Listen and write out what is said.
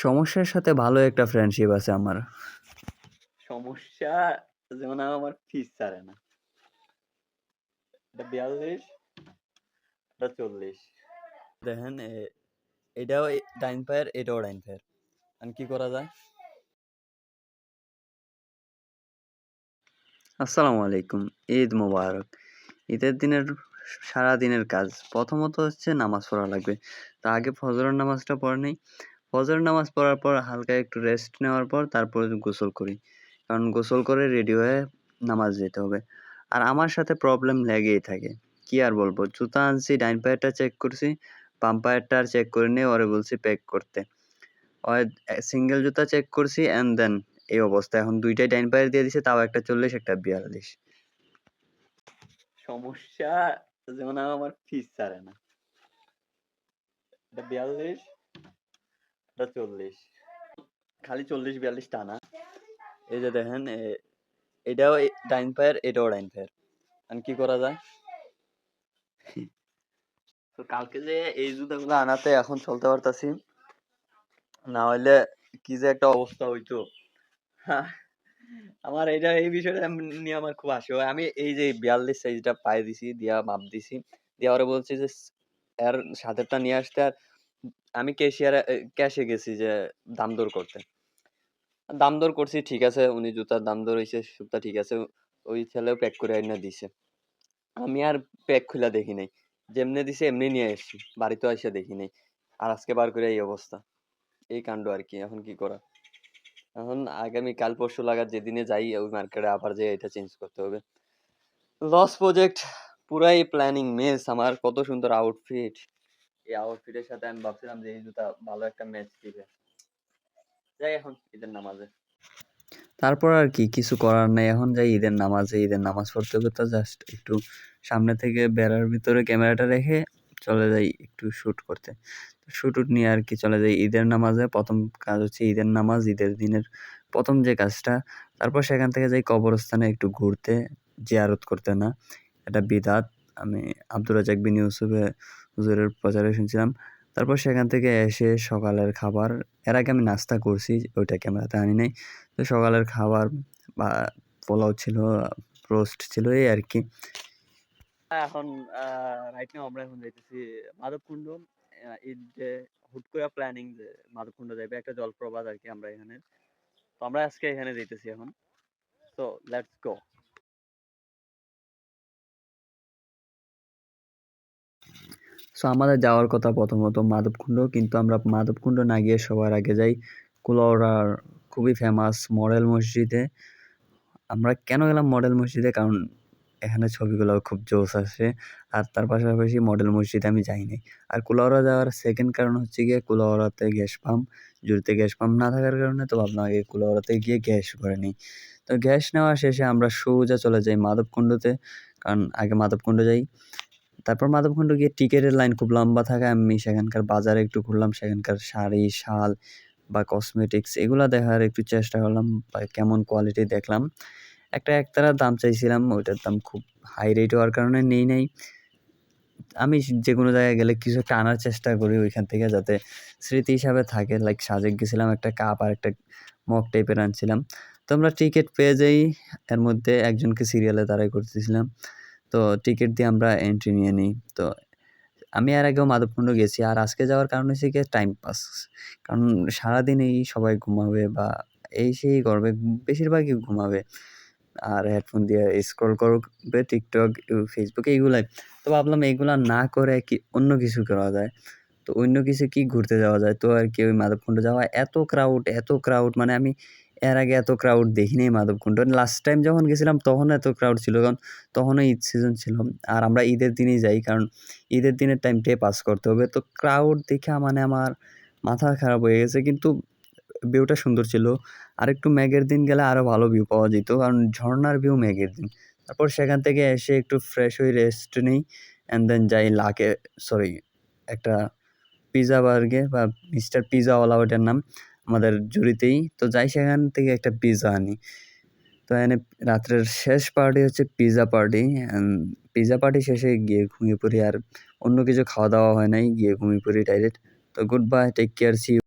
সমস্যার সাথে ভালো একটা ফ্রেন্ডশিপ আছে আমার। সমস্যা যেমন আমার ফিস ছাড়ে না। এটা ৪২, এটা ৪০। দেখেন এটাও ডাইন পায়ের, এটাও ডাইন পায়ের। এখন কি করা যায়? আসসালামু আলাইকুম। ঈদ মোবারক। ঈদের দিনের সারা দিনের কাজ প্রথমত হচ্ছে নামাজ পড়া লাগবে। তা আগে ফজরের নামাজটা পড়ে নেই। ফজরের নামাজ পড়ার পর হালকা একটু রেস্ট নেওয়ার পর তারপরে গোসল করি, কারণ গোসল করে রেডি হয়ে নামাজ যেতে হবে। আর আমার সাথে প্রবলেম লেগেই থাকে, কি আর বলবো। জুতা আনছি, ডাইন পায়েরটা চেক করছি, বাম পায়েরটা আর চেক করে নিয়ে ওরে বলছি প্যাক করতে। সিঙ্গেল জুতা চেক করছি অ্যান্ড দেন এই অবস্থা। এখন দুইটাই ডাইন পায়ের দিয়ে দিছে, তাও একটা 40 একটা 42। সমস্যা যেমন আমার ফিস ছাড়ে না। এটা ৪২, এটা ৪০। খালি ৪০-৪২ টা না। এই যে দেখেন এটাও ডাইন পায়ের, এটাও ডাইন পায়ের। এখন কি করা যায়? তো কালকে যে এই জুতাগুলো আনাতে এখন চলতে পারতাছি, না হইলে কি যে একটা অবস্থা হইতো। আমার এই বিষয়টা নিয়ে আমার খুব হাসি হয়। আমি এই যে 42 সাইজটা পায়ে দিছি, দিয়া মাপ দিছি, দিয়া ওরে বলছি যে এর সাথেরটা নিয়ে আসতে। আর আমি ক্যাশে গেছি যে দাম দর করতে। দাম দর করছি, ঠিক আছে, উনি জুতার দাম দর হইছে, সুতা ঠিক আছে, ওই ছেলেও প্যাক করে আইনা দিছে। আমি আর প্যাক খুলা দেখি নাই, যেমনে দিছে এমনি নিয়ে এসছি, বাড়িতে এসে দেখি নাই। আর আজকে বার করে এই অবস্থা, এই কাণ্ড আর কি। এখন কি করা? এখন আগামী কাল পরশু লাগার যেদিনে যাই ওই মার্কেটে আবার যে এটা চেঞ্জ করতে হবে। লস প্রজেক্ট, পুরাই প্ল্যানিং মিস। আমার কত সুন্দর আউটফিট, এই আউটফিটের সাথে আমি ভাবছিলাম যে এই জুতা ভালো একটা ম্যাচ দিবে। যাই এখন ঈদের নামাজে। তারপর আর কি, কিছু করার নাই। এখন যাই ঈদের নামাজে, ঈদের নামাজ পড়তে করতে জাস্ট একটু সামনে থেকে বেড়ার ভিতরে ক্যামেরাটা রেখে চলে যাই একটু শ্যুট করতে। শ্যুট নিয়ে আর কি চলে যাই ঈদের নামাজে। প্রথম কাজ হচ্ছে ঈদের নামাজ, ঈদের দিনের প্রথম যে কাজটা। তারপর সেখান থেকে যাই কবরস্থানে একটু ঘুরতে, জিয়ারত করতে। না, এটা বিদআত। আমি আব্দুর রাজ্জাক বিন ইউসুফে হুজুরের প্রচারে শুনছিলাম। তারপর সেখান থেকে এসে সকালের খাবার, এর আগে আমি নাস্তা করছি, ওইটা ক্যামেরাতে আনি নাই। তো সকালের খাবার বা পোলাও ছিল, রোস্ট ছিল, এই আর কি। এখন রাইট নাও আমরা এখন যাইতেছি মাধবকুণ্ড। ঈদ যে হুট করে প্ল্যানিং যে মাধবকুণ্ড যাইবে, একটা জলপ্রপাত আর কি আমরা এখানে। তো আমরা আজকে এখানে যাইতেছি এখন। So let's go. সো আমাদের যাওয়ার কথা প্রথমত মাধবকুণ্ড, কিন্তু আমরা মাধবকুণ্ড না গিয়ে সবার আগে যাই কুলাউড়ার খুবই ফেমাস মডেল মসজিদে। আমরা কেন গেলাম মডেল মসজিদে? কারণ এখানে ছবিগুলো খুব জোস আসে। আর তার পাশাপাশি মডেল মসজিদে আমি যাই নাই। আর কুলাউড়া যাওয়ার সেকেন্ড কারণ হচ্ছে গিয়ে কুলাউড়াতে গ্যাস পাম্প, জুড়িতে গ্যাস পাম্প না থাকার কারণে তো ভাবলাম আগে কুলাউড়াতে গিয়ে গ্যাস ভরে নিই। তো গ্যাস নেওয়া শেষে আমরা সোজা চলে যাই মাধবকুণ্ডতে, কারণ আগে মাধবকুণ্ড যাই। তারপর মাধবকুণ্ড গিয়ে টিকেটের লাইন খুব লম্বা থাকে। আমি সেখানকার বাজারে একটু ঘুরলাম, সেখানকার শাড়ি, শাল বা কসমেটিক্স এগুলা দেখার একটু চেষ্টা করলাম, বা কেমন কোয়ালিটি দেখলাম। একতারা দাম চাইছিলাম, ওইটার দাম খুব হাই রেট হওয়ার কারণে নেই নাই। আমি যে কোনো জায়গায় গেলে কিছু একটা আনার চেষ্টা করি ওইখান থেকে, যাতে স্মৃতি হিসাবে থাকে। লাইক সাজেক গেছিলাম, একটা কাপ আর একটা মগ টাইপের আনছিলাম। তো আমরা টিকিট পেয়ে যাই, এর মধ্যে একজনকে সিরিয়ালে দাঁড়াই করতেছিলাম। তো টিকিট দিয়ে আমরা এন্ট্রি নিয়ে নিই। তো আমি এর আগেও মাধবকুণ্ড গেছি। আর আজকে যাওয়ার কারণ হচ্ছে গিয়ে টাইম পাস। কারণ সারাদিনেই সবাই ঘুমাবে বা এই সেই করবে, বেশিরভাগই ঘুমাবে। আর হেডফোন দিয়ে স্ক্রল করবে টিকটক, ফেসবুক এইগুলাই। তো ভাবলাম এইগুলা না করে কি অন্য কিছু করা যায়। তো অন্য কিছু কি ঘুরতে যাওয়া যায়। তো আর কি ওই মাধবকুণ্ড যাওয়া, এত ক্রাউড, মানে আমি এর আগে এত ক্রাউড দেখি নাই মাধবকুণ্ড। লাস্ট টাইম যখন গেছিলাম তখন এত ক্রাউড ছিল, কারণ তখনও ঈদ সিজন ছিল। আর আমরা ঈদের দিনেই যাই, কারণ ঈদের দিনের টাইমটাই পাস করতে হবে। তো ক্রাউড দেখে মানে আমার মাথা খারাপ হয়ে গেছে, কিন্তু ভিউটা সুন্দর ছিল। আরেকটু মেঘের দিন গেলে আরও ভালো ভিউ পাওয়া যেত, কারণ ঝর্ণার ভিউ মেঘের দিন। তারপর সেখান থেকে এসে একটু ফ্রেশ হয়ে রেস্ট নিই, অ্যান্ড দেন যাই একটা পিজা বার্গে বা মিস্টার পিজাওয়ালা, ওটার নাম আমাদের জুড়িতেই। তো যাই সেখান থেকে একটা পিজা আনি। তো এনে রাত্রের শেষ পার্টি হচ্ছে পিজা পার্টি। পিজা পার্টি শেষে গিয়ে ঘুমিয়ে পড়ি। আর অন্য কিছু খাওয়া দাওয়া হয় নাই, গিয়ে ঘুমিয়ে পড়ি ডাইরেক্ট। তো good bye, take care, see you.